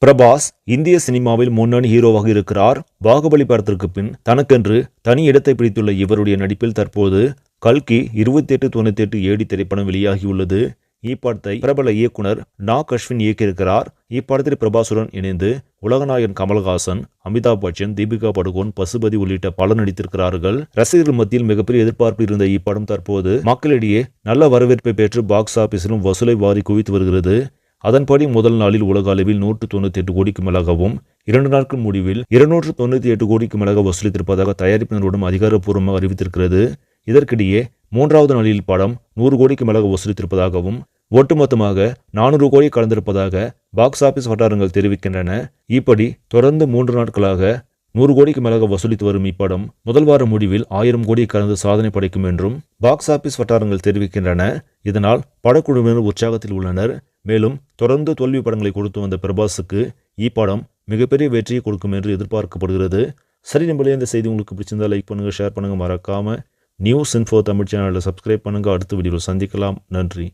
பிரபாஸ் இந்திய சினிமாவில் முன்னணி ஹீரோவாக இருக்கிறார். பாகுபலி படத்திற்கு பின் தனக்கென்று தனி இடத்தை பிடித்துள்ள இவருடைய நடிப்பில் தற்போது கல்கி 2898 ஏடி திரைப்படம் வெளியாகியுள்ளது. இப்படத்தை பிரபல இயக்குனர் நாக் அஸ்வின் இயக்கியிருக்கிறார். இப்படத்தில் பிரபாசுடன் இணைந்து உலகநாயகன் கமல்ஹாசன், அமிதாப் பச்சன், தீபிகா படுகோன், பசுபதி உள்ளிட்ட பலர் நடித்திருக்கிறார்கள். ரசிகர்கள் மத்தியில் மிகப்பெரிய எதிர்பார்ப்பு இருந்த இப்படம் தற்போது மக்களிடையே நல்ல வரவேற்பை பெற்று பாக்ஸ் ஆபீஸிலும் வசூலை வாரி குவித்து வருகிறது. அதன்படி முதல் நாளில் உலக அளவில் 198 கோடிக்கு மேலாகவும் 2 நாட்கள் முடிவில் 298 கோடிக்கு மேலாக வசூலித்திருப்பதாக தயாரிப்பு நிறுவனம் அதிகாரப்பூர்வமாக அறிவித்திருக்கிறது. இதற்கிடையே 3வது நாளில் படம் 100 கோடிக்கு மேலாக வசூலித்திருப்பதாகவும் ஒட்டுமொத்தமாக 400 கோடி கடந்திருப்பதாக பாக்ஸ் ஆபீஸ் வட்டாரங்கள் தெரிவிக்கின்றன. இப்படி தொடர்ந்து 3 நாட்களாக 100 கோடிக்கு மேலாக வசூலித்து வரும் இப்படம் முதல் வார முடிவில் 1000 கோடி கடந்து சாதனை படைக்கும் என்றும் பாக்ஸ் ஆபீஸ் வட்டாரங்கள் தெரிவிக்கின்றன. இதனால் படக்குழுவினர் உற்சாகத்தில் உள்ளனர். மேலும் தொடர்ந்து தோல்வி படங்களை கொடுத்து வந்த பிரபாஸுக்கு இப்படம் மிகப்பெரிய வெற்றியை கொடுக்கும் என்று எதிர்பார்க்கப்படுகிறது. சரி நம்பளே, இந்த செய்தி உங்களுக்கு பிடிச்சிருந்தா லைக் பண்ணுங்க, ஷேர் பண்ணுங்க, மறக்காம நியூஸ் இன்ஃபோ தமிழ் சேனலை சப்ஸ்கிரைப் பண்ணுங்க. அடுத்த வீடியோவில் சந்திக்கலாம். நன்றி.